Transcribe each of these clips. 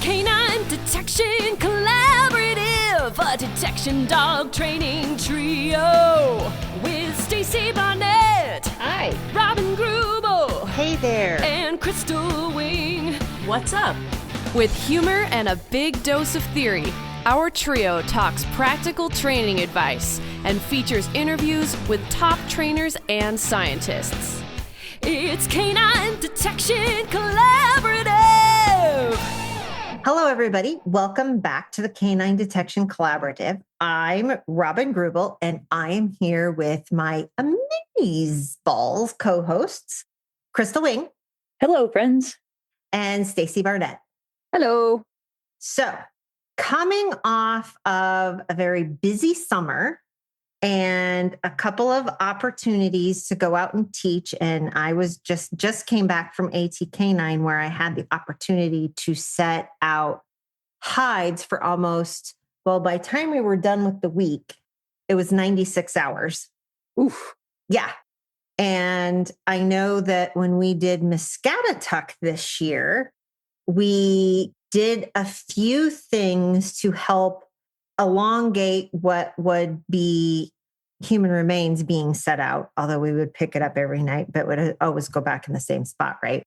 Canine Detection Collaborative, a detection dog training trio with Stacy Barnett. Hi. Robin Greubel. Hey there. And Crystal Wing. What's up? With humor and a big dose of theory, our trio talks practical training advice and features interviews with top trainers and scientists. It's Canine Detection Collaborative. Hello, everybody. Welcome back to the Canine Detection Collaborative. I'm Robin Greubel, and I am here with my amazeballs co-hosts, Crystal Wing. Hello, friends. And Stacy Barnett. Hello. So, coming off of a very busy summer and a couple of opportunities to go out and teach. And I was just came back from AT-Canine where I had the opportunity to set out hides for almost, well, by the time we were done with the week, it was 96 hours. Oof. Yeah. And I know that when we did Muscatatuck this year, we did a few things to help elongate what would be human remains being set out, although we would pick it up every night, but would always go back in the same spot, right?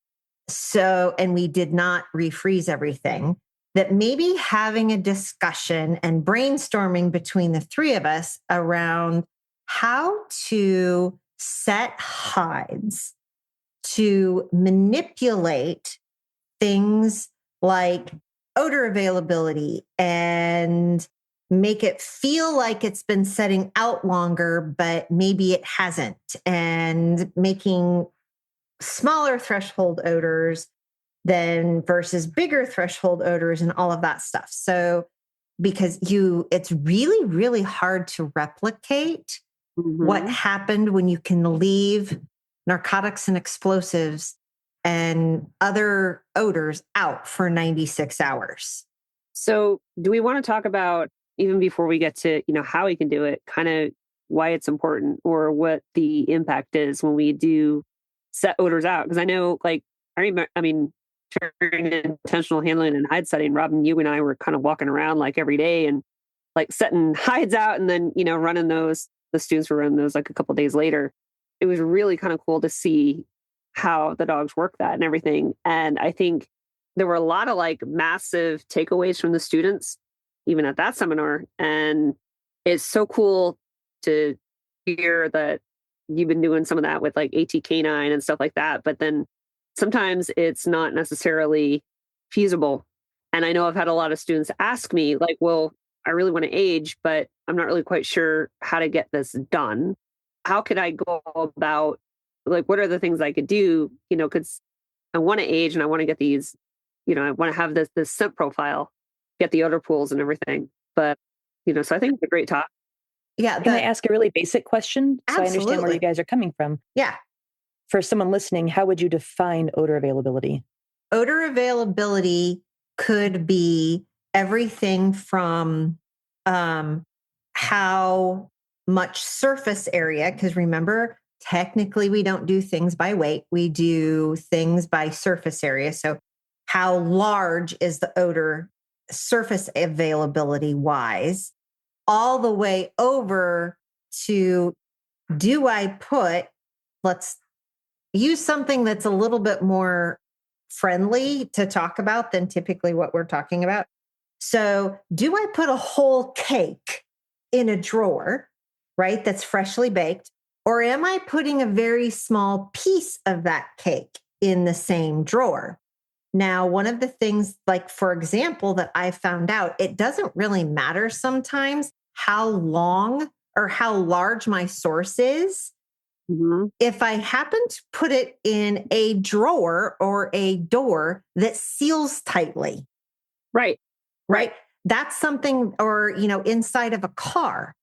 So, and we did not refreeze everything, that maybe having a discussion and brainstorming between the three of us around how to set hides to manipulate things like odor availability and make it feel like it's been setting out longer, but maybe it hasn't, and making smaller threshold odors than versus bigger threshold odors and all of that stuff. So because it's really, really hard to replicate what happened when you can leave narcotics and explosives and other odors out for 96 hours. So do we want to talk about, even before we get to, how we can do it, kind of why it's important or what the impact is when we do set odors out? Because I know, during intentional handling and hide setting, Robin, you and I were kind of walking around like every day and like setting hides out and then, running those, the students were running those like a couple of days later. It was really kind of cool to see how the dogs work that and everything. And I think there were a lot of like massive takeaways from the students, even at that seminar. And it's so cool to hear that you've been doing some of that with like AT-Canine and stuff like that. But then sometimes it's not necessarily feasible. And I know I've had a lot of students ask me like, well, I really want to age, but I'm not really quite sure how to get this done. How could I go about, like, what are the things I could do, because I want to age and I want to get these, I want to have this scent profile, get the odor pools and everything. But, so I think it's a great talk. Yeah. Can I ask a really basic question? So I understand where you guys are coming from. Yeah. For someone listening, how would you define odor availability? Odor availability could be everything from how much surface area, because remember, technically we don't do things by weight. We do things by surface area. So how large is the odor surface availability wise, all the way over to, let's use something that's a little bit more friendly to talk about than typically what we're talking about. So do I put a whole cake in a drawer, right, that's freshly baked? Or am I putting a very small piece of that cake in the same drawer? Now, one of the things, like, for example, that I found out, it doesn't really matter sometimes how long or how large my source is. If I happen to put it in a drawer or a door that seals tightly. Right. That's something, or, inside of a car,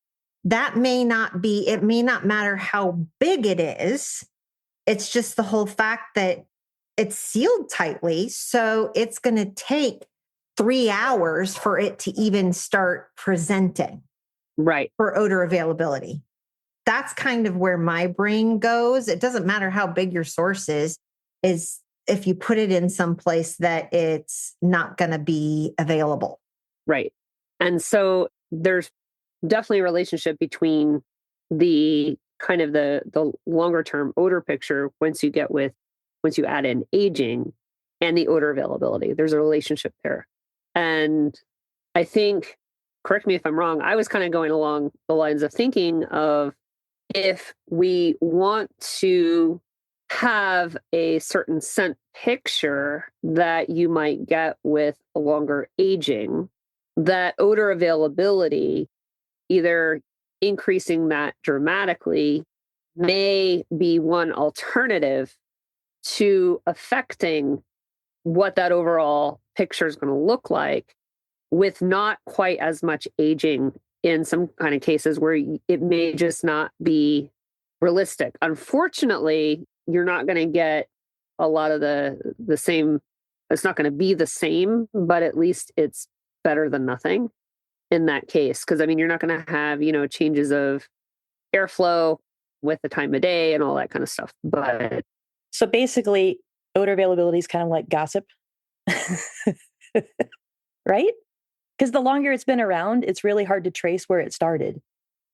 it may not matter how big it is. It's just the whole fact that it's sealed tightly. So it's going to take 3 hours for it to even start presenting. Right. For odor availability. That's kind of where my brain goes. It doesn't matter how big your source is if you put it in some place that it's not going to be available. Right. And so there's definitely a relationship between the kind of the longer term odor picture once you add in aging and the odor availability. There's a relationship there. And I think, correct me if I'm wrong, I was kind of going along the lines of thinking of if we want to have a certain scent picture that you might get with a longer aging, that odor availability, either increasing that dramatically, may be one alternative to affecting what that overall picture is going to look like with not quite as much aging in some kind of cases where it may just not be realistic. Unfortunately, you're not going to get a lot of the same. It's not going to be the same, but at least it's better than nothing in that case. Because I mean, you're not going to have, changes of airflow with the time of day and all that kind of stuff. But so basically, odor availability is kind of like gossip, right? Because the longer it's been around, it's really hard to trace where it started.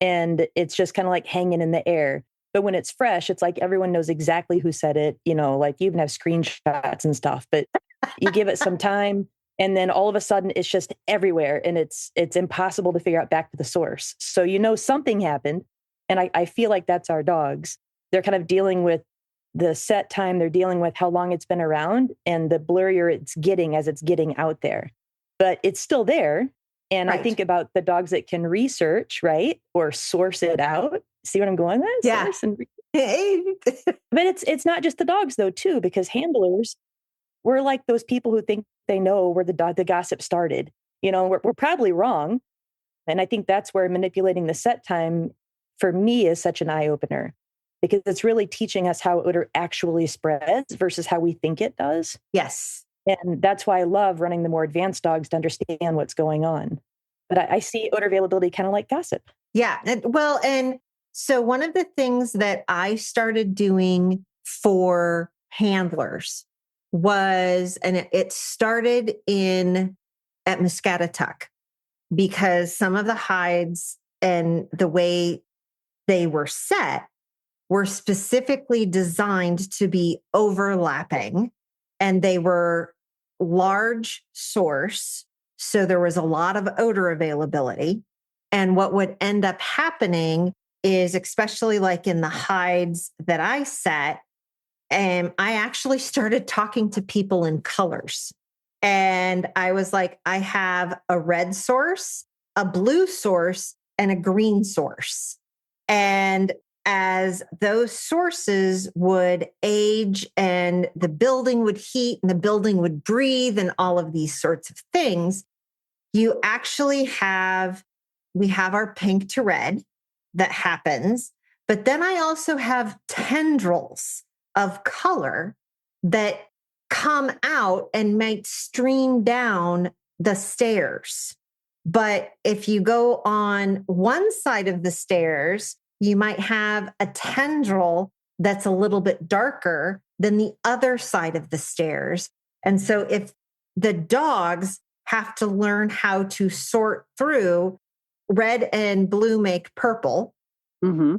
And it's just kind of like hanging in the air. But when it's fresh, it's like everyone knows exactly who said it, like you even have screenshots and stuff, but you give it some time and then all of a sudden it's just everywhere and it's impossible to figure out back to the source. So something happened. And I feel like that's our dogs. They're kind of dealing with the set time, they're dealing with how long it's been around and the blurrier it's getting as it's getting out there. But it's still there. And Right. I think about the dogs that can research, right? Or source it out. See what I'm going with? Yeah. But it's not just the dogs though, too, because handlers, we're like those people who think they know where the gossip started. We're probably wrong. And I think that's where manipulating the set time for me is such an eye opener because it's really teaching us how odor actually spreads versus how we think it does. Yes. And that's why I love running the more advanced dogs to understand what's going on. But I see odor availability kind of like gossip. Yeah. And so one of the things that I started doing for handlers was, and it started at Muscatatuck because some of the hides and the way they were set were specifically designed to be overlapping and they were large source. So there was a lot of odor availability. And what would end up happening is, especially like in the hides that I set, I actually started talking to people in colors. And I was like, I have a red source, a blue source, and a green source. And as those sources would age and the building would heat and the building would breathe and all of these sorts of things, we have our pink to red that happens. But then I also have tendrils of color that come out and might stream down the stairs. But if you go on one side of the stairs, you might have a tendril that's a little bit darker than the other side of the stairs. And so if the dogs have to learn how to sort through red and blue make purple. Mm-hmm.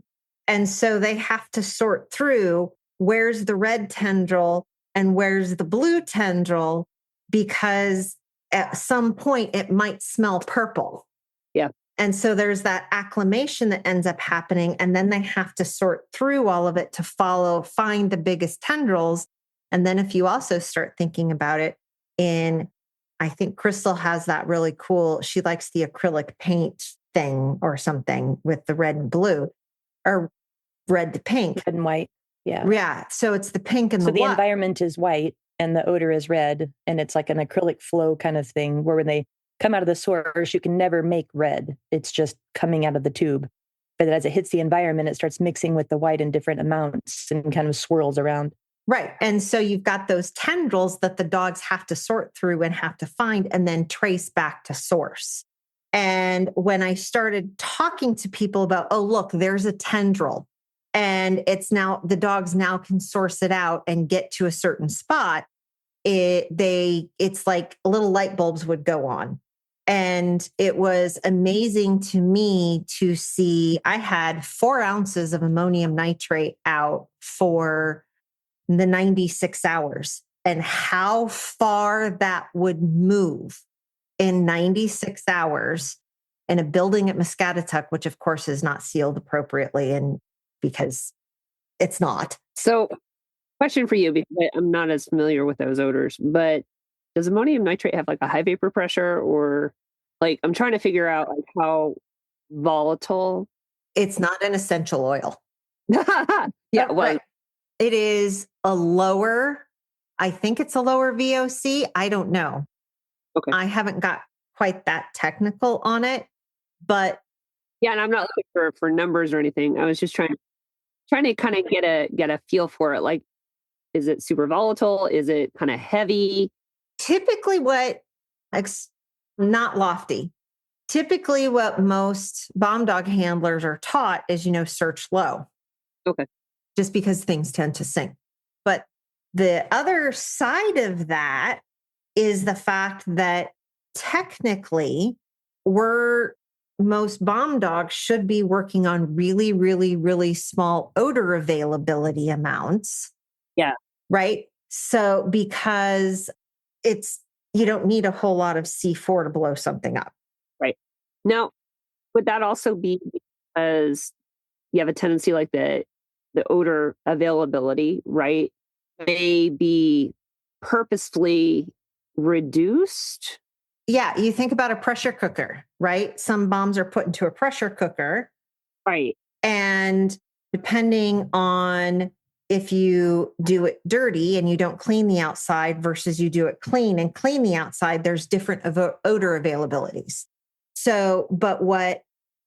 And so they have to sort through where's the red tendril and where's the blue tendril, because at some point it might smell purple. Yeah. And so there's that acclimation that ends up happening. And then they have to sort through all of it to find the biggest tendrils. And then if you also start thinking about it I think Crystal has that really cool, she likes the acrylic paint thing or something with the red and blue or red to pink. Red and white. Yeah. Yeah. So it's the pink and so the environment is white and the odor is red. And it's like an acrylic flow kind of thing where when they come out of the source, you can never make red. It's just coming out of the tube. But as it hits the environment, it starts mixing with the white in different amounts and kind of swirls around. Right. And so you've got those tendrils that the dogs have to sort through and have to find and then trace back to source. And when I started talking to people about, oh, look, there's a tendril and it's now the dogs now can source it out and get to a certain spot, it's like little light bulbs would go on. And it was amazing to me to see. I had 4 ounces of ammonium nitrate out for the 96 hours, and how far that would move in 96 hours in a building at Muscatatuck, which of course is not sealed appropriately, and because it's not. So, question for you, because I'm not as familiar with those odors, but does ammonium nitrate have like a high vapor pressure, or like I'm trying to figure out like how volatile? It's not an essential oil. Yeah, well, right. It is a lower, I think it's a lower VOC. I don't know. Okay. I haven't got quite that technical on it, but yeah, and I'm not looking for numbers or anything. I was just trying to kind of get a feel for it. Like, is it super volatile? Is it kind of heavy? Typically not lofty. Typically what most bomb dog handlers are taught is, search low. Okay. Just because things tend to sink. But the other side of that is the fact that technically most bomb dogs should be working on really, really, really small odor availability amounts. Yeah. Right. So because you don't need a whole lot of C4 to blow something up. Right. Now, would that also be because you have a tendency like the odor availability, right, may be purposefully reduced? Yeah, you think about a pressure cooker, right? Some bombs are put into a pressure cooker. Right. And depending on if you do it dirty and you don't clean the outside versus you do it clean and clean the outside, there's different odor availabilities. So, but what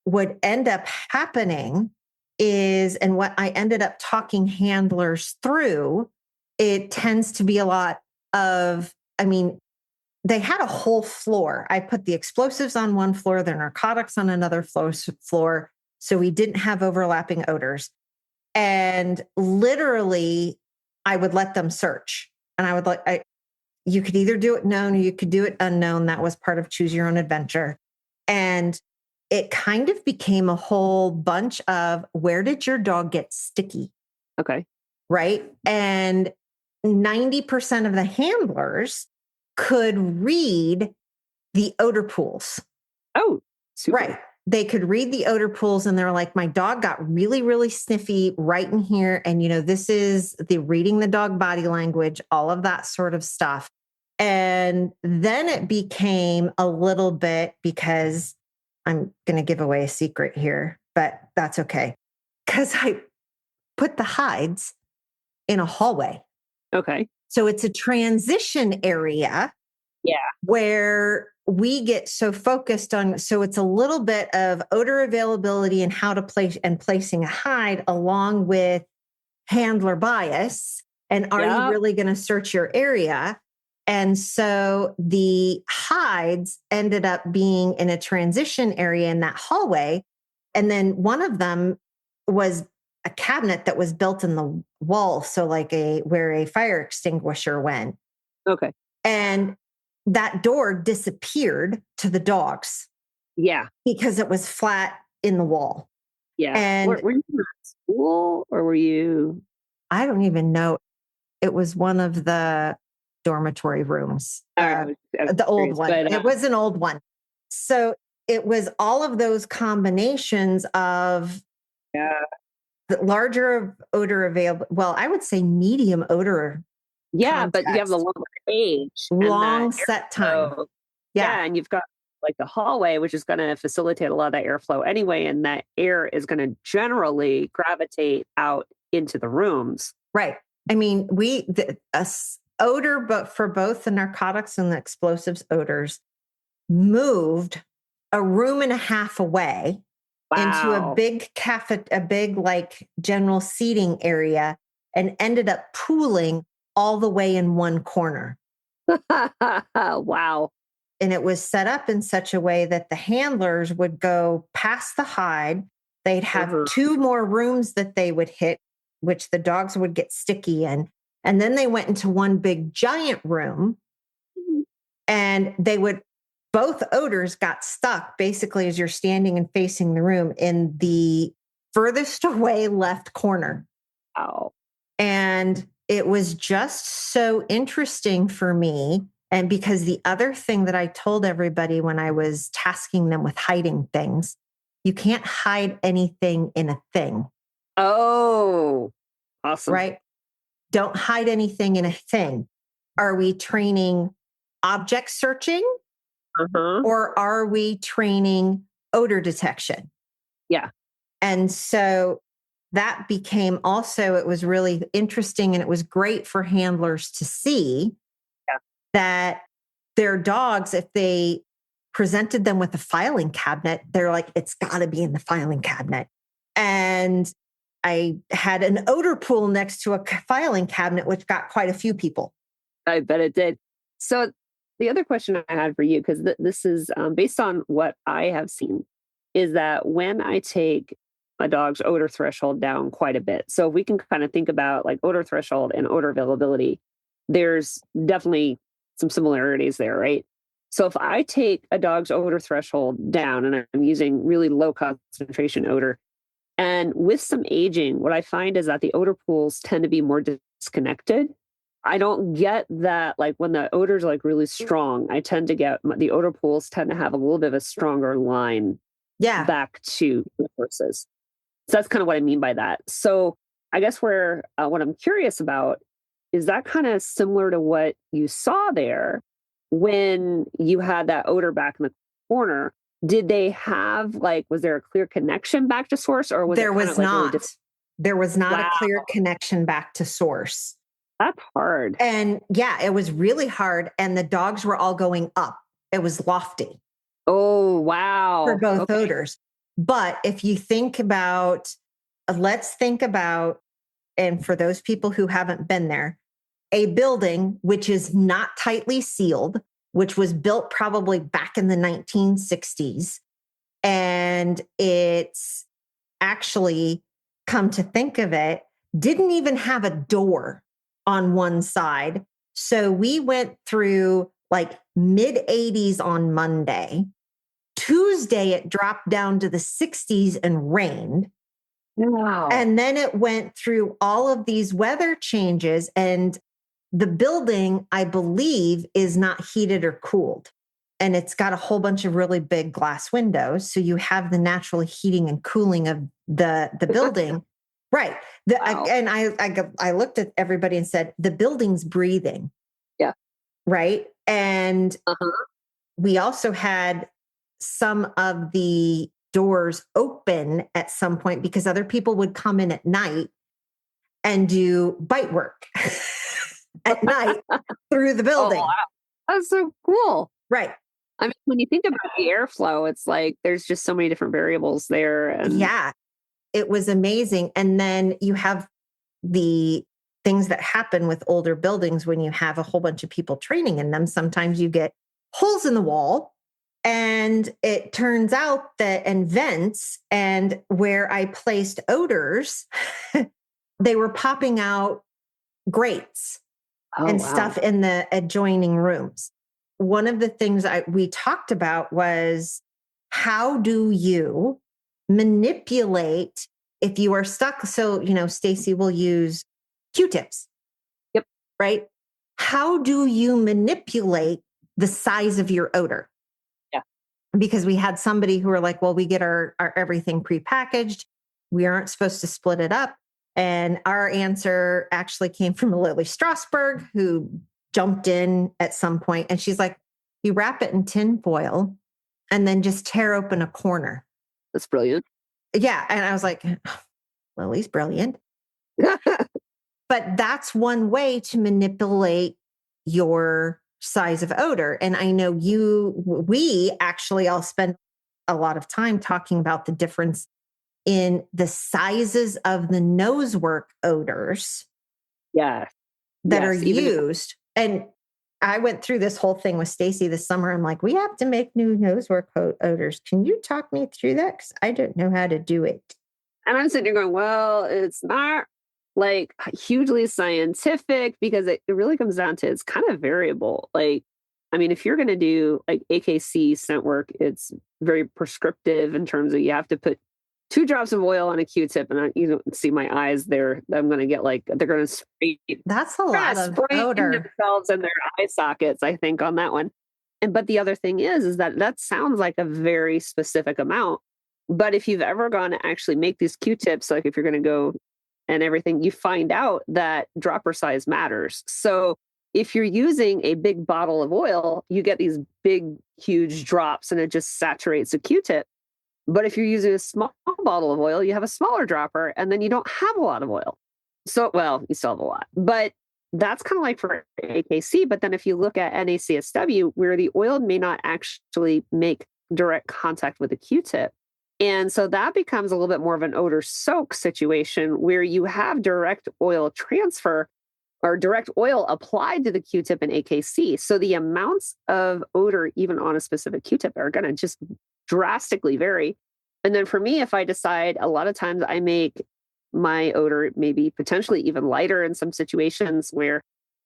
would end up happening is, and what I ended up talking handlers through, it tends to be a lot of, they had a whole floor. I put the explosives on one floor, the narcotics on another floor. So we didn't have overlapping odors. And literally, I would let them search. And I would you could either do it known or you could do it unknown. That was part of Choose Your Own Adventure. And it kind of became a whole bunch of, where did your dog get sticky? Okay. Right. And 90% of the handlers could read the odor pools. Oh, super. Right. They could read the odor pools and they're like, my dog got really, really sniffy right in here. And, this is the reading the dog body language, all of that sort of stuff. And then it became a little bit, because I'm going to give away a secret here, but that's okay. Because I put the hides in a hallway. Okay. So it's a transition area. Yeah. Where we get so focused on, so it's a little bit of odor availability and how to place and placing a hide along with handler bias. And are you really going to search your area? And so the hides ended up being in a transition area in that hallway. And then one of them was a cabinet that was built in the wall. So like where a fire extinguisher went. Okay. And that door disappeared to the dogs. Yeah. Because it was flat in the wall. Yeah. And were you in school or were you? I don't even know. It was one of the dormitory rooms. The old one. It was an old one. So it was all of those combinations of the larger odor available. Well, I would say medium odor. Yeah, context. But you have the longer age. Long set time. Yeah, and you've got like the hallway, which is going to facilitate a lot of that airflow anyway. And that air is going to generally gravitate out into the rooms. Right. I mean, odor, but for both the narcotics and the explosives odors, moved a room and a half away into a big a big like general seating area, and ended up pooling all the way in one corner. Wow. And it was set up in such a way that the handlers would go past the hide, They'd have two more rooms that they would hit, which the dogs would get sticky in. And then they went into one big giant room and both odors got stuck basically as you're standing and facing the room in the furthest away left corner. Wow. And it was just so interesting for me. And because the other thing that I told everybody when I was tasking them with hiding things, you can't hide anything in a thing. Oh, awesome. Right? Don't hide anything in a thing. Are we training object searching? Or are we training odor detection? Yeah. And so that became also, it was really interesting and it was great for handlers to see that their dogs, if they presented them with a filing cabinet, they're like, it's got to be in the filing cabinet. And I had an odor pool next to a filing cabinet, which got quite a few people. I bet it did. So the other question I had for you, because this is based on what I have seen, is that when I take a dog's odor threshold down quite a bit, so we can kind of think about like odor threshold and odor availability, there's definitely some similarities there, right? So if I take a dog's odor threshold down and I'm using really low concentration odor, and with some aging, what I find is that the odor pools tend to be more disconnected. I don't get that, like when the odor is like really strong, I tend to get the odor pools tend to have a little bit of a stronger line back to the horses. So that's kind of what I mean by that. So I guess what I'm curious about is that kind of similar to what you saw there when you had that odor back in the corner. Did they have was there a clear connection back to source, or was there it was not? Really there was not a clear connection back to source. That's hard. And yeah, it was really hard. And the dogs were all going up. It was lofty. Oh, wow. For both odors. But if you think about, let's think about, and for those people who haven't been there, a building which is not tightly sealed, which was built probably back in the 1960s. And it's actually, come to think of it, didn't even have a door on one side. So we went through like mid 80s on Monday. Tuesday, it dropped down to the 60s and rained. Wow. And then it went through all of these weather changes. And the building, I believe, is not heated or cooled. And it's got a whole bunch of really big glass windows. So you have the natural heating and cooling of the building. Right. Wow. I looked at everybody and said, the building's breathing. Yeah. Right. And we also had some of the doors open at some point because other people would come in at night and do bite work at night through the building. Oh, wow. That's so cool. Right. I mean, when you think about the airflow, it's like there's just so many different variables there. And yeah, it was amazing. And then you have the things that happen with older buildings when you have a whole bunch of people training in them. Sometimes you get holes in the wall. And it turns out that, and vents, and where I placed odors, they were popping out grates and stuff in the adjoining rooms. One of the things we talked about was, how do you manipulate if you are stuck? So, Stacy will use Q-tips. Yep. Right? How do you manipulate the size of your odor? Because we had somebody who were like, well, we get our everything prepackaged. We aren't supposed to split it up. And our answer actually came from Lily Strasberg, who jumped in at some point. And she's like, you wrap it in tin foil and then just tear open a corner. That's brilliant. Yeah. And I was like, Lily's brilliant. But that's one way to manipulate your size of odor. And I know we actually all spend a lot of time talking about the difference in the sizes of the nosework odors that are used. And I went through this whole thing with Stacy this summer. I'm like, we have to make new nosework odors. Can you talk me through that? Because I don't know how to do it. And I'm sitting there going, well, it's not like hugely scientific because it really comes down to it's kind of variable. Like, I mean, if you're going to do like AKC scent work, it's very prescriptive in terms of you have to put 2 drops of oil on a Q-tip, and you don't see my eyes there. I'm going to get like, they're going to spray. That's a lot of odor. Themselves in their eye sockets, I think, on that one. But the other thing is that sounds like a very specific amount. But if you've ever gone to actually make these Q-tips, like if you're going to go and everything, you find out that dropper size matters. So if you're using a big bottle of oil, you get these big, huge drops and it just saturates the Q-tip. But if you're using a small bottle of oil, you have a smaller dropper and then you don't have a lot of oil. So, well, you still have a lot. But that's kind of like for AKC. But then if you look at NACSW, where the oil may not actually make direct contact with the Q-tip, and so that becomes a little bit more of an odor soak situation where you have direct oil transfer or direct oil applied to the Q-tip in AKC. So the amounts of odor, even on a specific Q-tip, are going to just drastically vary. And then for me, if I decide, a lot of times I make my odor maybe potentially even lighter in some situations where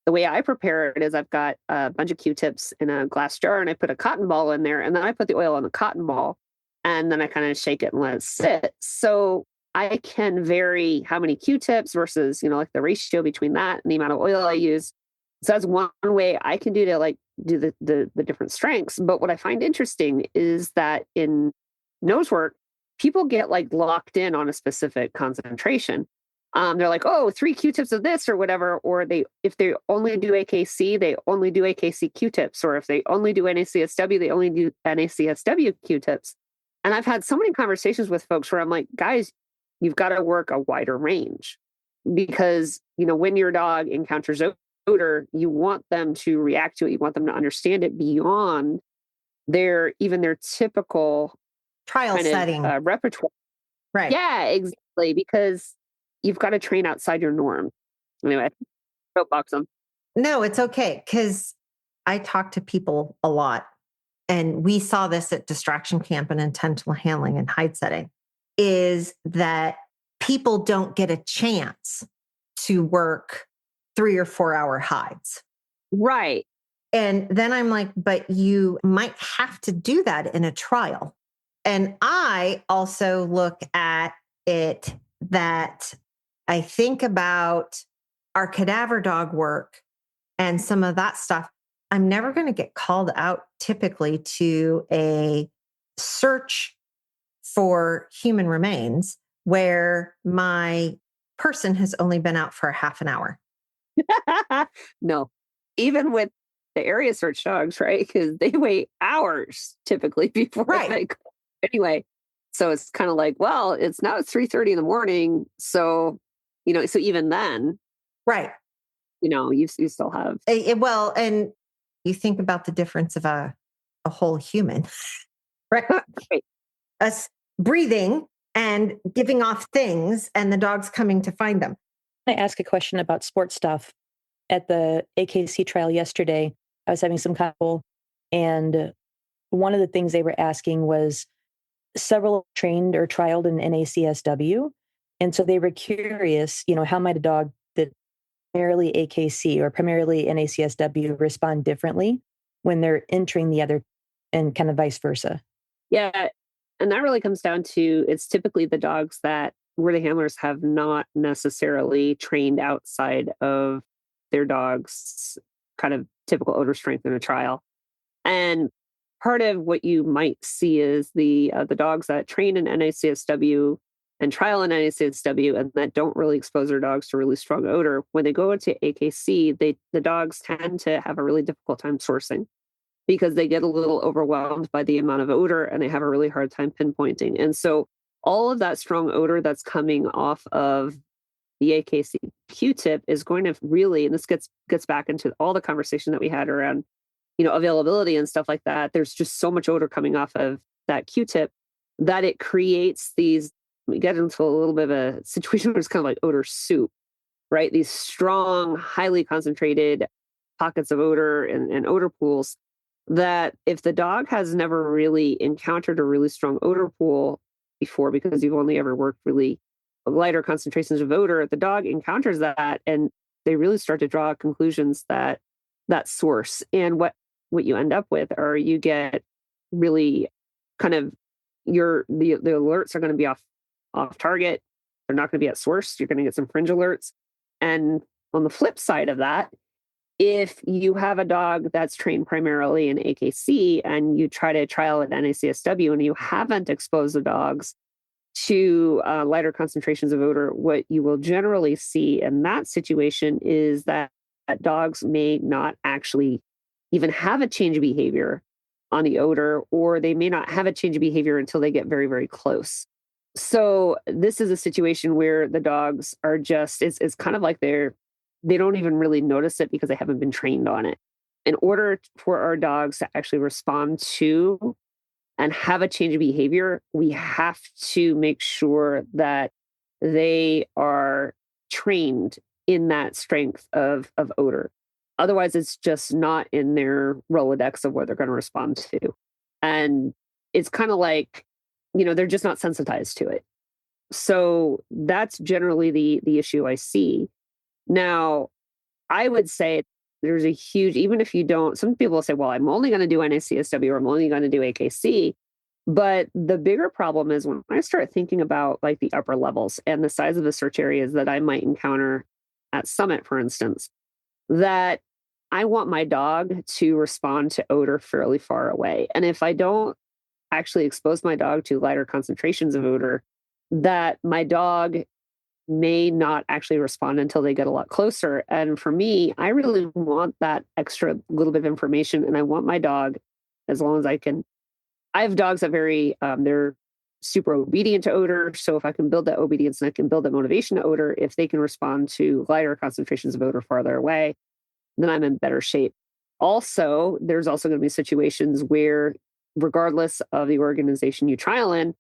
the way I prepare it is I've got a bunch of Q-tips in a glass jar and I put a cotton ball in there and then I put the oil on the cotton ball. And then I kind of shake it and let it sit. So I can vary how many Q-tips versus, like the ratio between that and the amount of oil I use. So that's one way I can do to do the different strengths. But what I find interesting is that in nose work, people get locked in on a specific concentration. They're like, oh, 3 Q-tips of this or whatever. Or if they only do AKC, they only do AKC Q-tips. Or if they only do NACSW, they only do NACSW Q-tips. And I've had so many conversations with folks where I'm like, guys, you've got to work a wider range because, when your dog encounters odor, you want them to react to it. You want them to understand it beyond their typical trial setting repertoire. Right. Yeah, exactly. Because you've got to train outside your norm. Anyway, soapbox them. No, it's okay. Because I talk to people a lot. And we saw this at distraction camp and intentional handling and hide setting, is that people don't get a chance to work 3 or 4 hour hides. Right. And then I'm like, but you might have to do that in a trial. And I also look at it that I think about our cadaver dog work and some of that stuff. I'm never going to get called out typically to a search for human remains where my person has only been out for a half an hour. No, even with the area search dogs, right? Because they wait hours typically before they go. Anyway, so it's kind of like, well, it's now 3:30 in the morning. So, so even then, right. You still have. Well, and you think about the difference of a whole human, right? Right. Us breathing and giving off things and the dog's coming to find them. I asked a question about sports stuff at the AKC trial yesterday. I was having some couple, and one of the things they were asking was several trained or trialed in NACSW. And so they were curious, how might a dog that primarily AKC or primarily NACSW respond differently when they're entering the other and kind of vice versa? Yeah. And that really comes down to, it's typically the dogs where the handlers have not necessarily trained outside of their dog's kind of typical odor strength in a trial. And part of what you might see is the dogs that train in NACSW and trial in NACSW and that don't really expose their dogs to really strong odor. When they go into AKC, the dogs tend to have a really difficult time sourcing because they get a little overwhelmed by the amount of odor and they have a really hard time pinpointing. And so all of that strong odor that's coming off of the AKC Q-tip is going to really, and this gets back into all the conversation that we had around, availability and stuff like that. There's just so much odor coming off of that Q-tip that it creates these, we get into a little bit of a situation where it's kind of like odor soup, right? These strong, highly concentrated pockets of odor and odor pools, that if the dog has never really encountered a really strong odor pool before, because you've only ever worked really lighter concentrations of odor, the dog encounters that and they really start to draw conclusions that that source. And what you end up with are you get really kind of the alerts are going to be off target. They're not going to be at source. You're going to get some fringe alerts. And on the flip side of that, if you have a dog that's trained primarily in AKC and you try to trial at NACSW and you haven't exposed the dogs to lighter concentrations of odor, what you will generally see in that situation is that dogs may not actually even have a change of behavior on the odor, or they may not have a change of behavior until they get very, very close. So this is a situation where the dogs are just, it's kind of like they don't even really notice it because they haven't been trained on it. In order for our dogs to actually respond to and have a change of behavior, we have to make sure that they are trained in that strength of odor. Otherwise, it's just not in their Rolodex of what they're going to respond to. And it's kind of like, they're just not sensitized to it. So that's generally the issue I see. Now, I would say there's a huge, even if you don't, some people will say, well, I'm only going to do NACSW or I'm only going to do AKC. But the bigger problem is when I start thinking about like the upper levels and the size of the search areas that I might encounter at Summit, for instance, that I want my dog to respond to odor fairly far away. And if I don't actually expose my dog to lighter concentrations of odor, that my dog may not actually respond until they get a lot closer. And for me, I really want that extra little bit of information. And I want my dog, as long as I can, I have dogs that they're super obedient to odor. So if I can build that obedience and I can build that motivation to odor, if they can respond to lighter concentrations of odor farther away, then I'm in better shape. Also, there's also going to be situations where, regardless of the organization you trial in,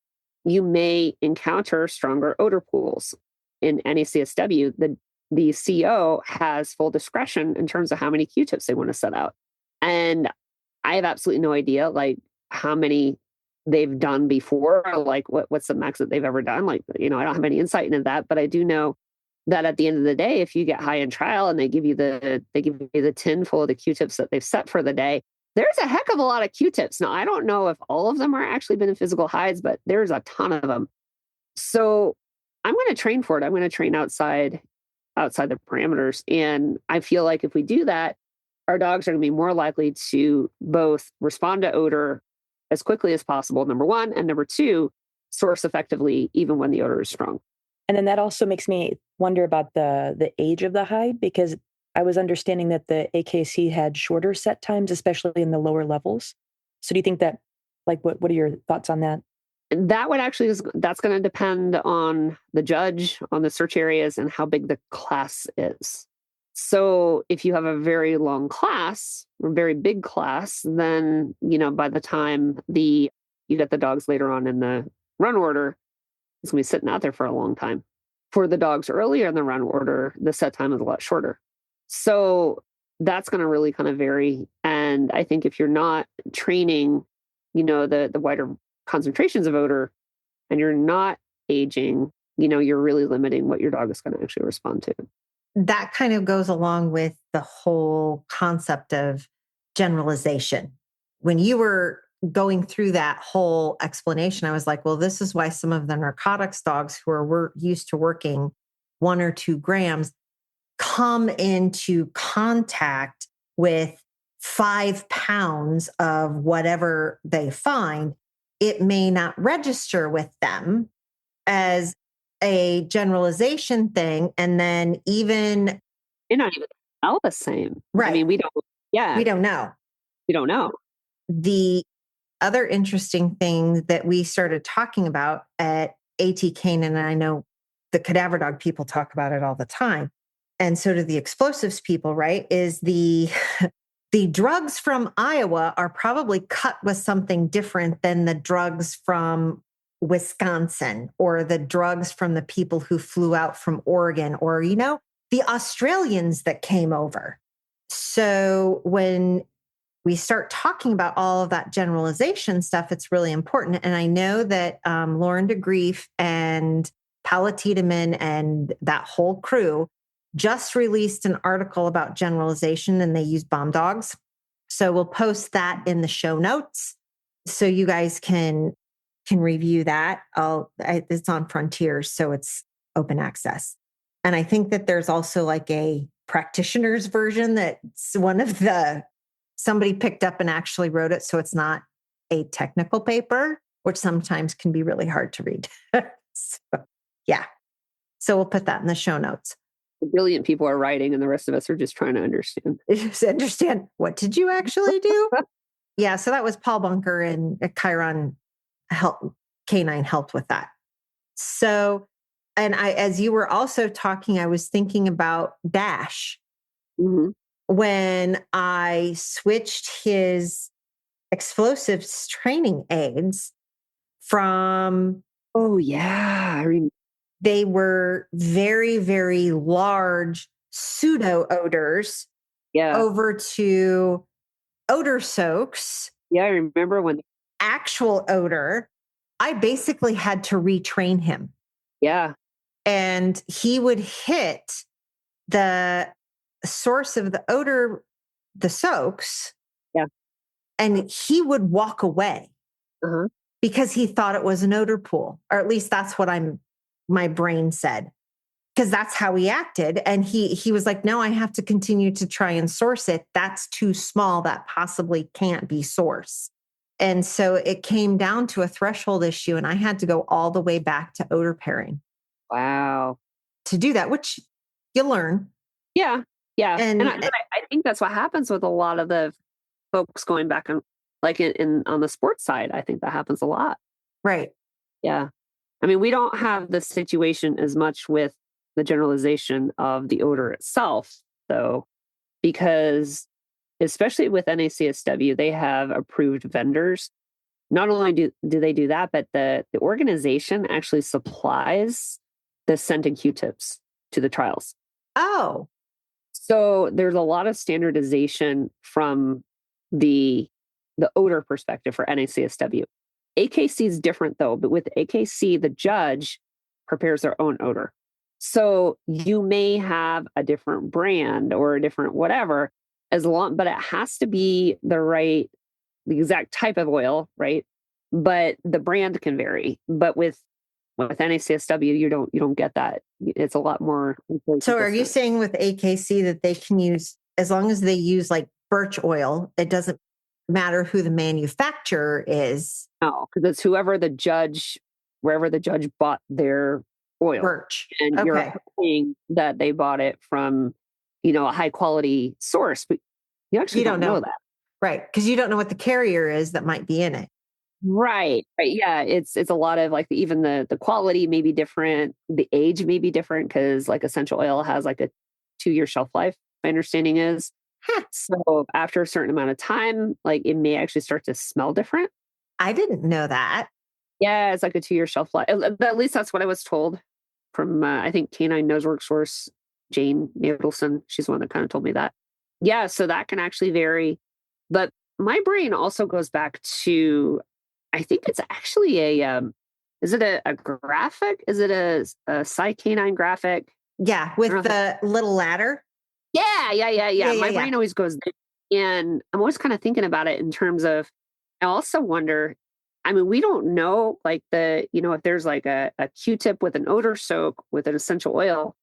you may encounter stronger odor pools. In NACSW, the CO has full discretion in terms of how many Q-tips they want to set out. And I have absolutely no idea, like, how many they've done before, or like what's the max that they've ever done. Like, I don't have any insight into that, but I do know that at the end of the day, if you get high in trial and they give you the tin full of the Q-tips that they've set for the day, there's a heck of a lot of Q-tips. Now, I don't know if all of them are actually been in physical hides, but there's a ton of them. So I'm going to train for it. I'm going to train outside the parameters. And I feel like if we do that, our dogs are going to be more likely to both respond to odor as quickly as possible, number one, and number two, source effectively, even when the odor is strong. And then that also makes me wonder about the age of the hide, because I was understanding that the AKC had shorter set times, especially in the lower levels. So do you think that, like, what are your thoughts on that? That would actually, that's going to depend on the judge, on the search areas, and how big the class is. So if you have a very long class, or very big class, then, by the time you get the dogs later on in the run order, it's going to be sitting out there for a long time. For the dogs earlier in the run order, the set time is a lot shorter. So that's going to really kind of vary. And I think if you're not training, the wider concentrations of odor, and you're not aging, you're really limiting what your dog is going to actually respond to. That kind of goes along with the whole concept of generalization. When you were going through that whole explanation, I was like, well, this is why some of the narcotics dogs who are used to working 1 or 2 grams come into contact with 5 pounds of whatever they find. It may not register with them as a generalization thing. And then even... You're not even all the same. Right. I mean, we don't know. We don't know. The other interesting thing that we started talking about at AT Canine, and I know the cadaver dog people talk about it all the time, and so do the explosives people, right, is the drugs from Iowa are probably cut with something different than the drugs from Wisconsin, or the drugs from the people who flew out from Oregon, or, the Australians that came over. So when we start talking about all of that generalization stuff, it's really important. And I know that Lauren DeGrief and Paula Tiedemann and that whole crew just released an article about generalization, and they use bomb dogs. So we'll post that in the show notes so you guys can review that. It's on Frontiers, so it's open access. And I think that there's also like a practitioner's version that's somebody picked up and actually wrote it. So it's not a technical paper, which sometimes can be really hard to read. So, yeah. So we'll put that in the show notes. The brilliant people are writing and the rest of us are just trying to understand. Just understand, what did you actually do? Yeah. So that was Paul Bunker and Chiron Canine helped with that. So, and as you were also talking, I was thinking about Dash. Mm-hmm. When I switched his explosives training aids from, oh yeah, they were very, very large pseudo odors, over to odor soaks. Yeah, I remember when actual odor. I basically had to retrain him. Yeah. And he would hit the source of the odor, the soaks. Yeah. And he would walk away because he thought it was an odor pool, or at least that's what my brain said, because that's how he acted. And he was like, no, I have to continue to try and source it. That's too small. That possibly can't be source. And so it came down to a threshold issue, and I had to go all the way back to odor pairing. Wow. To do that, which you learn. Yeah. Yeah. And I think that's what happens with a lot of the folks going back on, like on the sports side. I think that happens a lot. Right. Yeah. I mean, we don't have the situation as much with the generalization of the odor itself, though, because especially with NACSW, they have approved vendors. Not only do they do that, but the organization actually supplies the scented Q-tips to the trials. Oh. So there's a lot of standardization from the odor perspective for NACSW. AKC is different though, but with AKC, the judge prepares their own odor. So you may have a different brand or a different whatever, but it has to be the exact type of oil, right? But the brand can vary. But with NACSW, you don't get that. It's a lot more. So are you saying with AKC that they can use, as long as they use like birch oil, it doesn't matter who the manufacturer is? No, because it's wherever the judge bought their oil. Birch. And you're hoping that they bought it from, a high quality source, but you actually don't know that. Right. Because you don't know what the carrier is that might be in it. Right. Yeah. It's a lot of like even the quality may be different. The age may be different because like essential oil has like a 2-year shelf life, my understanding is. So after a certain amount of time, like it may actually start to smell different. I didn't know that. Yeah. It's like a 2-year shelf life. At least that's what I was told from, I think Canine Nosework source, Jane Nadelson. She's the one that kind of told me that. Yeah. So that can actually vary. But my brain also goes back to, I think it's actually is it a graphic? Is it a Canine graphic? Yeah, with the little ladder. Yeah. My brain always goes there. And I'm always kind of thinking about it in terms of, I also wonder, I mean, we don't know like if there's like a Q-tip with an odor soak with an essential oil,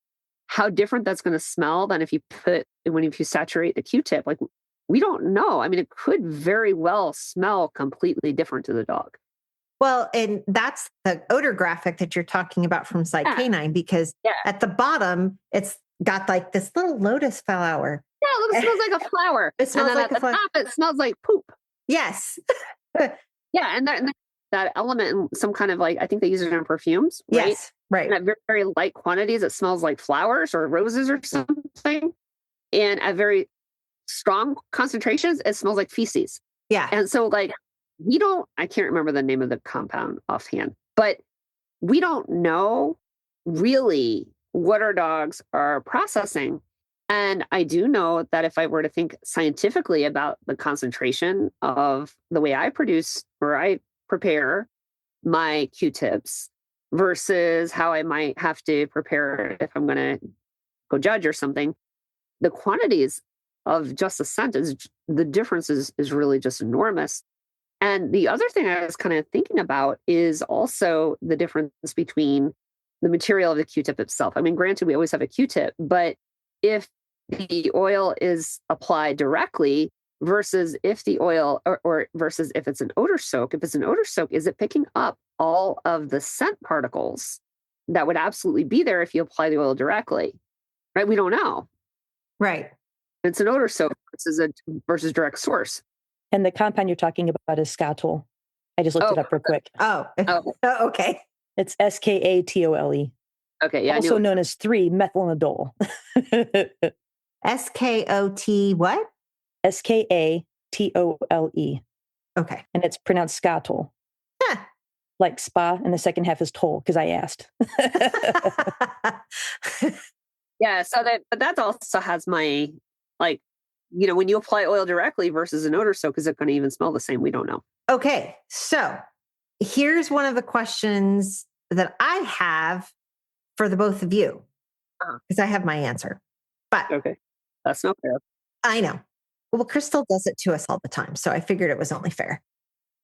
how different that's going to smell than if you saturate the Q-tip. Like, we don't know. I mean, it could very well smell completely different to the dog. Well, and that's the odor graphic that you're talking about from Canine, because at the bottom, it's got like this little lotus flower. Yeah, it smells like a flower. It smells like at the top, it smells like poop. Yes. Yeah, and that element in some kind of like, I think they use it in perfumes, right? Yes, right. And at very, very light quantities, it smells like flowers or roses or something. And at very strong concentrations, it smells like feces. Yeah. And so like, I can't remember the name of the compound offhand, but we don't know really what our dogs are processing. And I do know that if I were to think scientifically about the concentration of the way I produce or I prepare my Q-tips versus how I might have to prepare if I'm going to go judge or something, the quantities of just the scent the difference is really just enormous. And the other thing I was kind of thinking about is also the difference between the material of the Q-tip itself. I mean, granted, we always have a Q-tip, but if the oil is applied directly versus if the oil or versus if it's an odor soak, if it's an odor soak, is it picking up all of the scent particles that would absolutely be there if you apply the oil directly? Right? We don't know. Right. It's an odor soak versus direct source. And the compound you're talking about is skatole. I just looked it up real quick. Oh, okay. It's skatole. Okay, yeah. Also known as 3-methylenediol. SKOT what? SKATOLE. Okay. And it's pronounced skatole. Huh. Like spa, and the second half is toll, because I asked. Yeah, but that also has my, like, when you apply oil directly versus an odor soak, is it going to even smell the same? We don't know. Okay. So here's one of the questions that I have for the both of you, because I have my answer. But okay, that's not fair. I know. Well, Crystal does it to us all the time, so I figured it was only fair.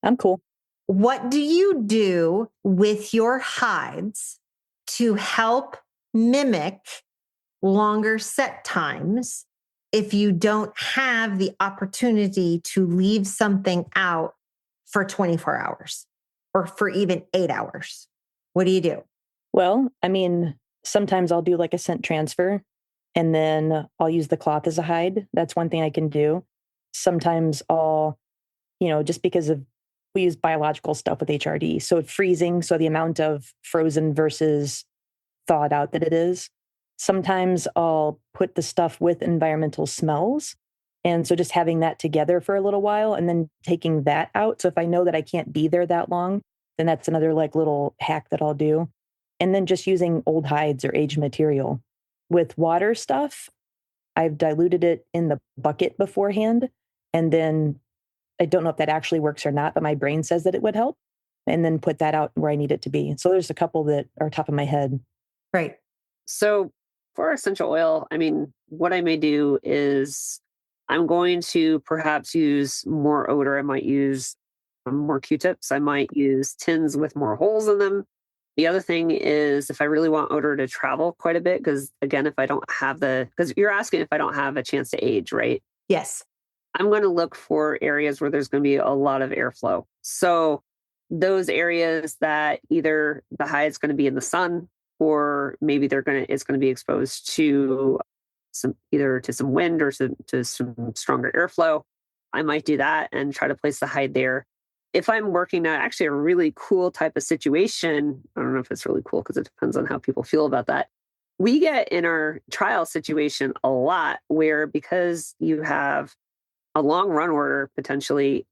I'm cool. What do you do with your hides to help mimic longer set times if you don't have the opportunity to leave something out for 24 hours or for even 8 hours? What do you do? Well, I mean, sometimes I'll do like a scent transfer and then I'll use the cloth as a hide. That's one thing I can do. Sometimes I'll, just because we use biological stuff with HRD. So freezing, so the amount of frozen versus thawed out that it is. Sometimes I'll put the stuff with environmental smells. And so just having that together for a little while and then taking that out. So if I know that I can't be there that long, then that's another like little hack that I'll do. And then just using old hides or aged material. With water stuff, I've diluted it in the bucket beforehand. And then I don't know if that actually works or not, but my brain says that it would help. And then put that out where I need it to be. So there's a couple that are top of my head. Right. So for essential oil, I mean, what I may do is I'm going to perhaps use more odor. I might use more Q-tips. I might use tins with more holes in them. The other thing is if I really want odor to travel quite a bit, because again, if I don't have because you're asking if I don't have a chance to age, right? Yes. I'm going to look for areas where there's going to be a lot of airflow. So those areas that either the hide's going to be in the sun or maybe it's going to be exposed to some wind or to some stronger airflow, I might do that and try to place the hide there. If I'm working at actually a really cool type of situation, I don't know if it's really cool because it depends on how people feel about that. We get in our trial situation a lot where because you have a long run order potentially,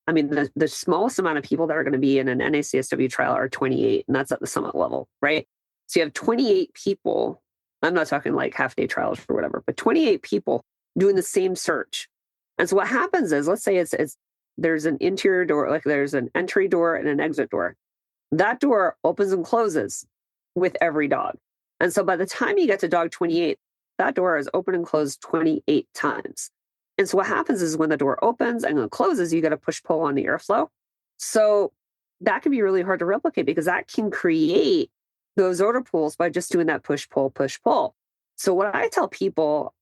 I mean, the smallest amount of people that are going to be in an NACSW trial are 28, and that's at the summit level, right? So you have 28 people. I'm not talking like half-day trials or whatever, but 28 people doing the same search. And so what happens is, let's say there's an interior door, like there's an entry door and an exit door. That door opens and closes with every dog. And so by the time you get to dog 28, that door is open and closed 28 times. And so what happens is when the door opens and it closes, you got to push-pull on the airflow. So that can be really hard to replicate because that can create those odor pools by just doing that push-pull, push-pull. So what I tell people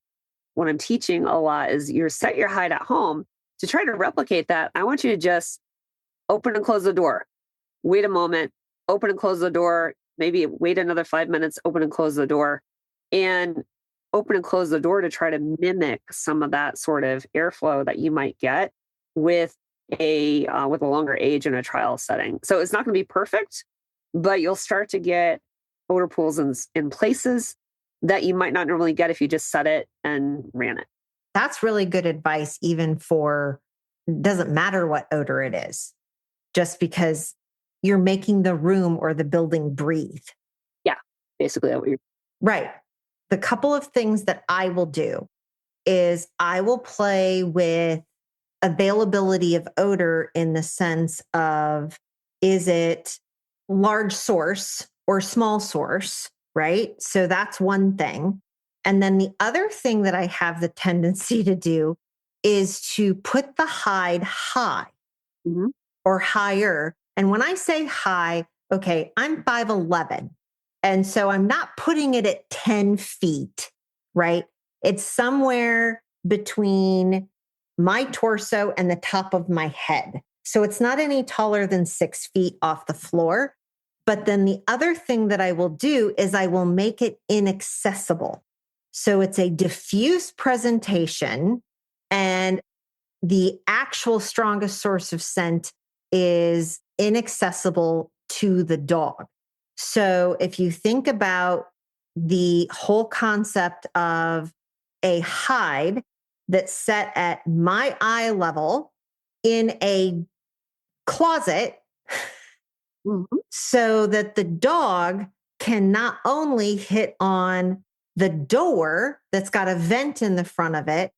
when I'm teaching a lot is you set your hide at home to try to replicate that. I want you to just open and close the door. Wait a moment, open and close the door. Maybe wait another 5 minutes, open and close the door. And open and close the door to try to mimic some of that sort of airflow that you might get with a longer age in a trial setting. So it's not going to be perfect, but you'll start to get odor pools in places that you might not normally get if you just set it and ran it. That's really good advice, even for, doesn't matter what odor it is, just because you're making the room or the building breathe. Yeah, basically. Right. the couple of things that I will do is I will play with availability of odor in the sense of, is it large source or small source, right? So that's one thing. And then the other thing that I have the tendency to do is to put the hide high or higher. And when I say high, okay, I'm 5'11". And so I'm not putting it at 10 feet, right? It's somewhere between my torso and the top of my head. So it's not any taller than 6 feet off the floor. But then the other thing that I will do is I will make it inaccessible. So it's a diffuse presentation, and the actual strongest source of scent is inaccessible to the dog. So if you think about the whole concept of a hide that's set at my eye level in a closet, so that the dog can not only hit on the door that's got a vent in the front of it,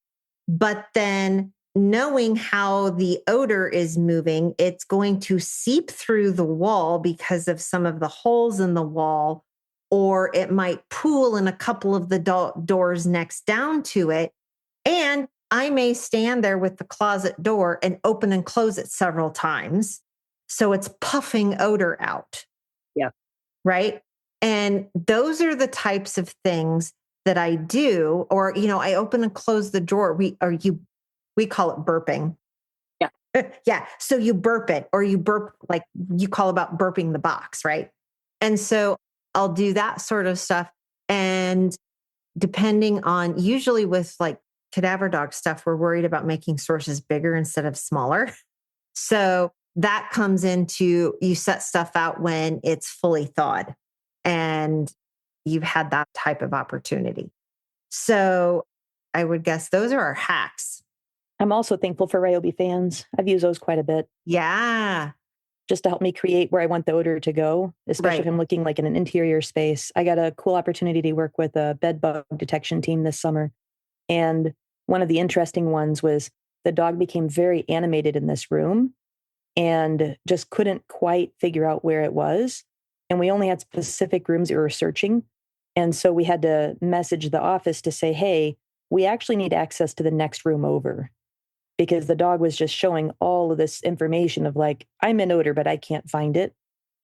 but then knowing how the odor is moving, it's going to seep through the wall because of some of the holes in the wall, or it might pool in a couple of the doors next down to it. And I may stand there with the closet door and open and close it several times. So it's puffing odor out. Yeah. Right. And those are the types of things that I do. Or, I open and close the drawer. We call it burping. Yeah. Yeah. So you burp it, or you burp, like you call about burping the box. Right. And so I'll do that sort of stuff. And depending on, usually with like cadaver dog stuff, we're worried about making sources bigger instead of smaller. So that comes into, you set stuff out when it's fully thawed and you've had that type of opportunity. So I would guess those are our hacks. I'm also thankful for Ryobi fans. I've used those quite a bit. Yeah. Just to help me create where I want the odor to go, especially if I'm looking like in an interior space. I got a cool opportunity to work with a bed bug detection team this summer. And one of the interesting ones was the dog became very animated in this room and just couldn't quite figure out where it was. And we only had specific rooms that we were searching. And so we had to message the office to say, hey, we actually need access to the next room over, because the dog was just showing all of this information of like, I'm in odor, but I can't find it.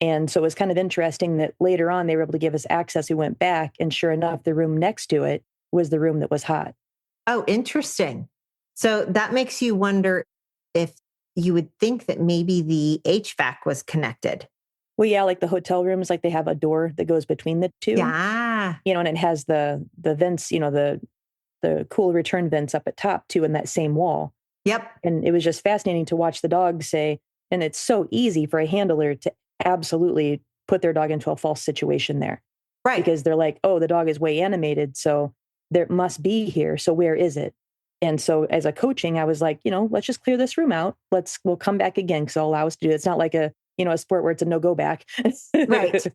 And so it was kind of interesting that later on they were able to give us access. We went back, and sure enough, the room next to it was the room that was hot. Oh, interesting. So that makes you wonder if you would think that maybe the HVAC was connected. Well, yeah, like the hotel rooms, like they have a door that goes between the two. Yeah. And it has the vents, the cool return vents up at top too in that same wall. Yep. And it was just fascinating to watch the dog say, and it's so easy for a handler to absolutely put their dog into a false situation there. Right. Because they're like, oh, the dog is way animated, so there must be here. So where is it? And so as a coaching, I was like, let's just clear this room out. We'll come back again because it'll allow us to do it. It's not like a sport where it's a no go back. Right.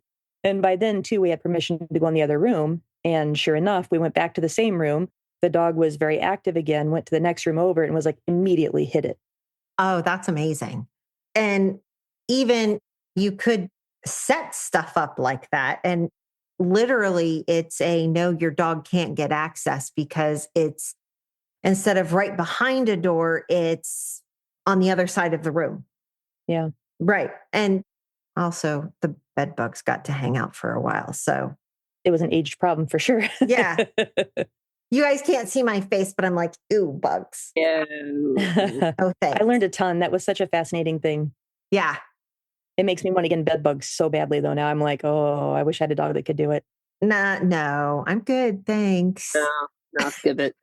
And by then too, we had permission to go in the other room. And sure enough, we went back to the same room. The dog was very active again, went to the next room over and was like immediately hit it. Oh, that's amazing. And even you could set stuff up like that. And literally it's a no, your dog can't get access because it's, instead of right behind a door, it's on the other side of the room. Yeah. Right. And also the bed bugs got to hang out for a while. So it was an aged problem for sure. Yeah. You guys can't see my face, but I'm like, ooh, bugs. Yeah. Oh, thanks. I learned a ton. That was such a fascinating thing. Yeah. It makes me want to get in bed bugs so badly though. Now I'm like, oh, I wish I had a dog that could do it. No, I'm good. Thanks. No, skip it.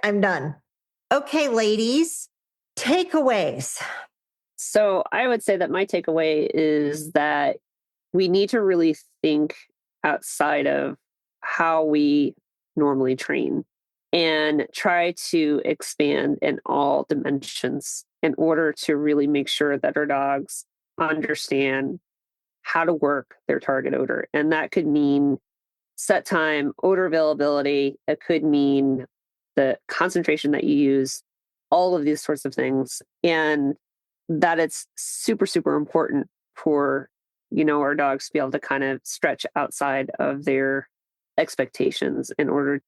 I'm done. Okay, ladies, takeaways. So I would say that my takeaway is that we need to really think outside of how we normally train and try to expand in all dimensions in order to really make sure that our dogs understand how to work their target odor. And that could mean set time, odor availability. It could mean the concentration that you use, all of these sorts of things. And that it's super, super important for, our dogs to be able to kind of stretch outside of their expectations in order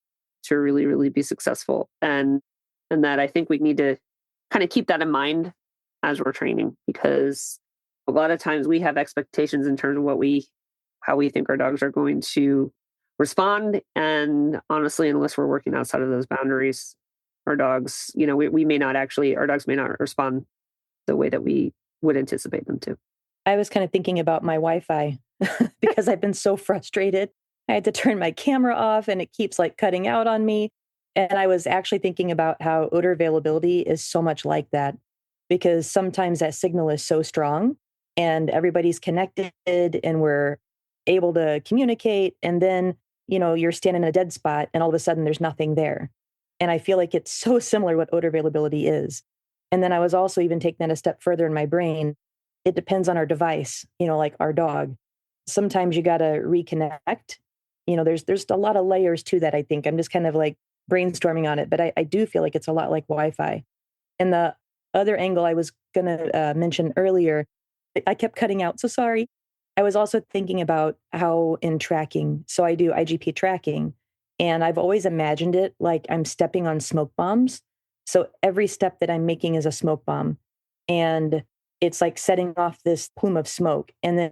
to really, really be successful. And that I think we need to kind of keep that in mind as we're training, because a lot of times we have expectations in terms of how we think our dogs are going to respond. And honestly, unless we're working outside of those boundaries, our dogs, our dogs may not respond the way that we would anticipate them to. I was kind of thinking about my Wi-Fi because I've been so frustrated. I had to turn my camera off and it keeps like cutting out on me. And I was actually thinking about how odor availability is so much like that, because sometimes that signal is so strong and everybody's connected and we're able to communicate. And then, you're standing in a dead spot and all of a sudden there's nothing there. And I feel like it's so similar to what odor availability is. And then I was also even taking that a step further in my brain. It depends on our device, like our dog. Sometimes you got to reconnect. There's a lot of layers to that, I think. I'm just kind of like brainstorming on it, but I do feel like it's a lot like Wi-Fi. And the other angle I was going to mention earlier, I kept cutting out, so sorry. I was also thinking about how in tracking, so I do IGP tracking, and I've always imagined it like I'm stepping on smoke bombs. So every step that I'm making is a smoke bomb. And it's like setting off this plume of smoke. And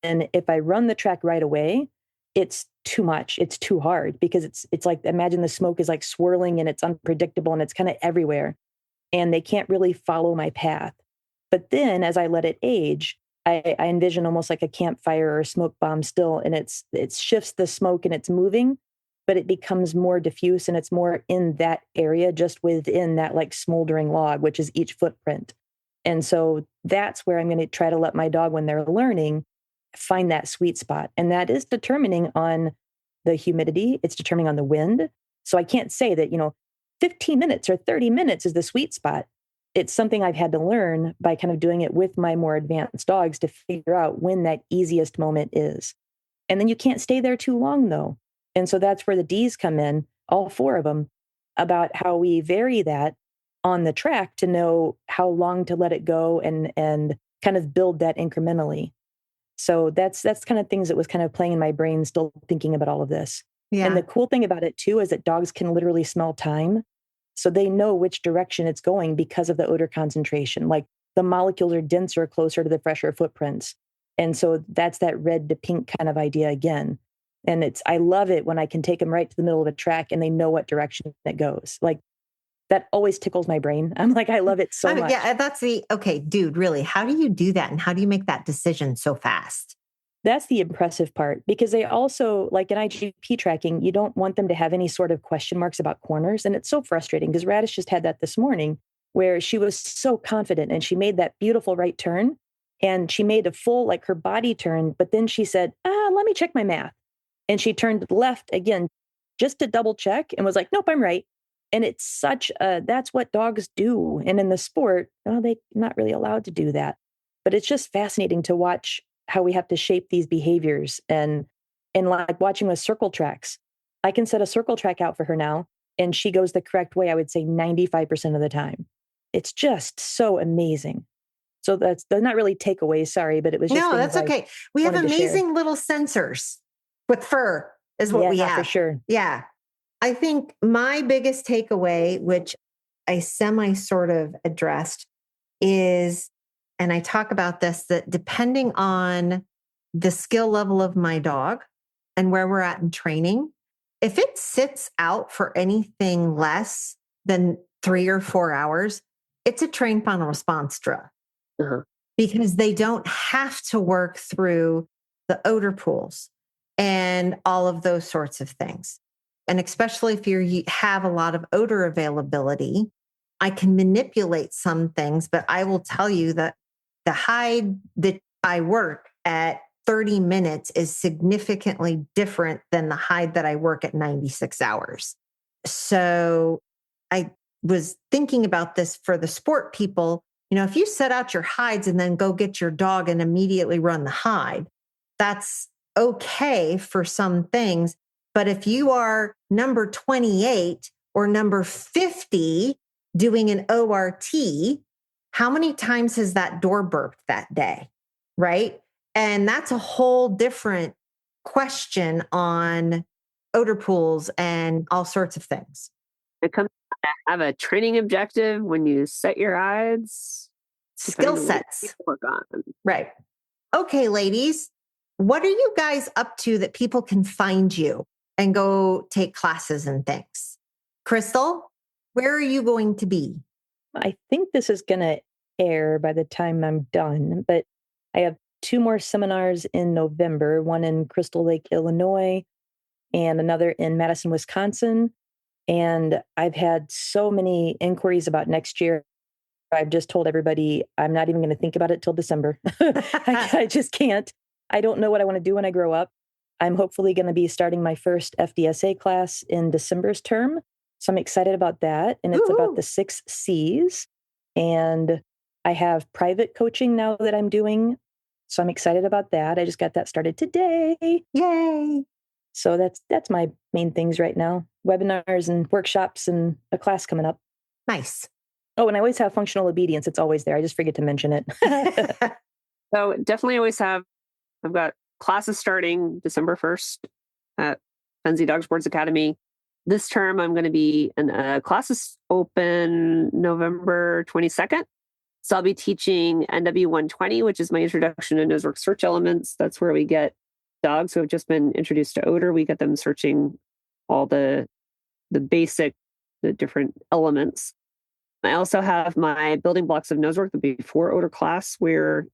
if I run the track right away, it's too much. It's too hard because it's like, imagine the smoke is like swirling and it's unpredictable and it's kind of everywhere. And they can't really follow my path. But then as I let it age, I envision almost like a campfire or a smoke bomb still. And it shifts the smoke and it's moving, but it becomes more diffuse and it's more in that area, just within that like smoldering log, which is each footprint. And so that's where I'm going to try to let my dog, when they're learning, find that sweet spot. And that is determining on the humidity. It's determining on the wind. So I can't say that, 15 minutes or 30 minutes is the sweet spot. It's something I've had to learn by kind of doing it with my more advanced dogs to figure out when that easiest moment is. And then you can't stay there too long though. And so that's where the D's come in, all 4 of them, about how we vary that on the track to know how long to let it go and kind of build that incrementally. So that's kind of things that was kind of playing in my brain, still thinking about all of this. Yeah. And the cool thing about it too is that dogs can literally smell time. So they know which direction it's going because of the odor concentration. Like the molecules are denser, closer to the fresher footprints. And so that's that red to pink kind of idea again. And I love it when I can take them right to the middle of a track and they know what direction it goes. Like that always tickles my brain. I'm like, I love it so much. Yeah, okay, dude, really, how do you do that? And how do you make that decision so fast? That's the impressive part, because they also, like in IGP tracking, you don't want them to have any sort of question marks about corners. And it's so frustrating because Radish just had that this morning where she was so confident and she made that beautiful right turn and she made a full, like her body turn. But then she said, let me check my math. And she turned left again, just to double check, and was like, nope, I'm right. And it's that's what dogs do. And in the sport, they're not really allowed to do that. But it's just fascinating to watch how we have to shape these behaviors. And like watching with circle tracks, I can set a circle track out for her now, and she goes the correct way, I would say 95% of the time. It's just so amazing. So they're not really takeaways, sorry, but it was just. No, that's okay. We have amazing little sensors with fur is what we have. For sure. Yeah. I think my biggest takeaway, which I semi sort of addressed, is, and I talk about this, that depending on the skill level of my dog and where we're at in training, if it sits out for anything less than 3 or 4 hours, it's a train final response drill. Uh-huh. Because they don't have to work through the odor pools and all of those sorts of things. And especially if you have a lot of odor availability, I can manipulate some things, but I will tell you that the hide that I work at 30 minutes is significantly different than the hide that I work at 96 hours. So I was thinking about this for the sport people. If you set out your hides and then go get your dog and immediately run the hide, that's okay for some things. But if you are number 28 or number 50 doing an ORT, how many times has that door burped that day? Right? And that's a whole different question on odor pools and all sorts of things. It comes to have a training objective when you set your hides. Skill sets. Work on. Right. Okay, ladies, what are you guys up to that people can find you and go take classes and things? Crystal, where are you going to be? I think this is going to air by the time I'm done, but I have 2 more seminars in November, one in Crystal Lake, Illinois, and another in Madison, Wisconsin. And I've had so many inquiries about next year. I've just told everybody I'm not even going to think about it till December. I just can't. I don't know what I want to do when I grow up. I'm hopefully going to be starting my first FDSA class in December's term. So I'm excited about that. And it's about the 6 C's. And I have private coaching now that I'm doing. So I'm excited about that. I just got that started today. Yay. So that's my main things right now. Webinars and workshops and a class coming up. Nice. Oh, and I always have functional obedience. It's always there. I just forget to mention it. So definitely I've got classes starting December 1st at Fenzi Dog Sports Academy. This term, I'm going to be in classes open November 22nd. So I'll be teaching NW120, which is my introduction to nosework search elements. That's where we get dogs who have just been introduced to odor. We get them searching all the basic, the different elements. I also have my building blocks of nosework, the before odor class, where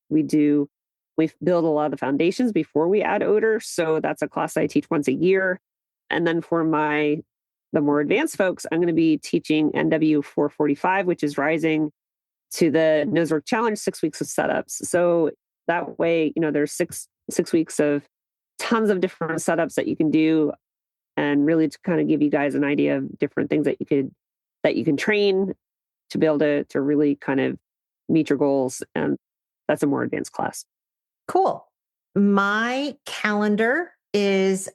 we build a lot of the foundations before we add odor. So that's a class I teach once a year. And then for the more advanced folks, I'm going to be teaching NW 445, which is rising to the nosework challenge, 6 weeks of setups. So that way, there's six weeks of tons of different setups that you can do, and really to kind of give you guys an idea of different things that you can train to be able to really kind of meet your goals. And that's a more advanced class. Cool. My calendar is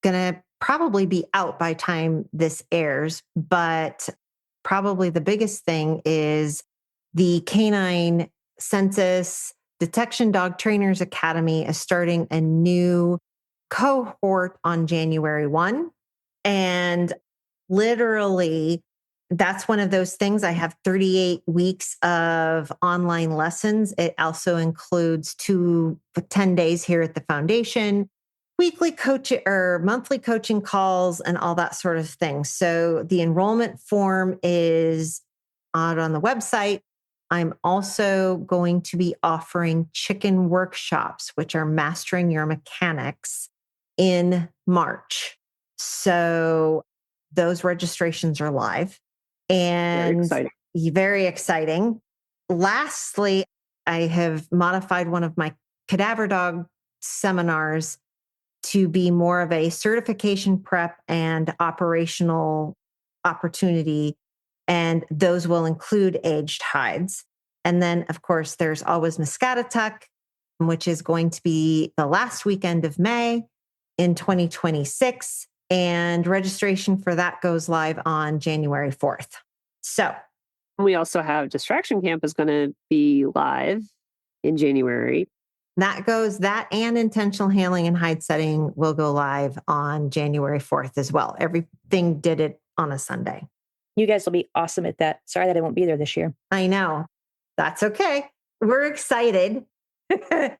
going to probably be out by time this airs, but probably the biggest thing is the Canine Census Detection Dog Trainers Academy is starting a new cohort on January 1. And literally, that's one of those things. I have 38 weeks of online lessons. It also includes 10 days here at the foundation, weekly coaching or monthly coaching calls, and all that sort of thing. So the enrollment form is out on the website. I'm also going to be offering chicken workshops, which are mastering your mechanics, in March. So those registrations are live. And very exciting. Lastly, I have modified one of my cadaver dog seminars to be more of a certification prep and operational opportunity. And those will include aged hides. And then, of course, there's always Muscatatuck, which is going to be the last weekend of May in 2026. And registration for that goes live on January 4th. So we also have Distraction Camp is going to be live in January. That and intentional handling and hide setting will go live on January 4th as well. Everything did it on a Sunday. You guys will be awesome at that. Sorry that I won't be there this year. I know. That's okay. We're excited. Yes,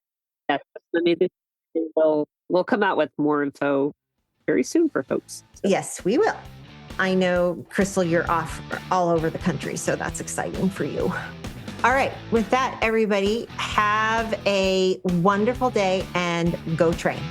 we'll come out with more info very soon for folks. So. Yes, we will. I know, Crystal, you're off all over the country, so that's exciting for you. All right. With that, everybody, have a wonderful day and go train.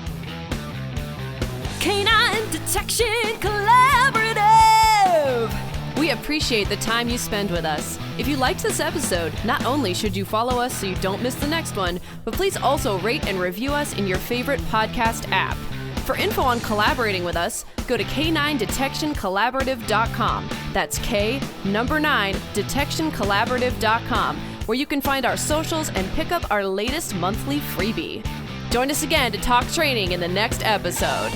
Canine Detection Collaborative! We appreciate the time you spend with us. If you liked this episode, not only should you follow us so you don't miss the next one, but please also rate and review us in your favorite podcast app. For info on collaborating with us, go to k9detectioncollaborative.com. That's K9detectioncollaborative.com, where you can find our socials and pick up our latest monthly freebie. Join us again to talk training in the next episode.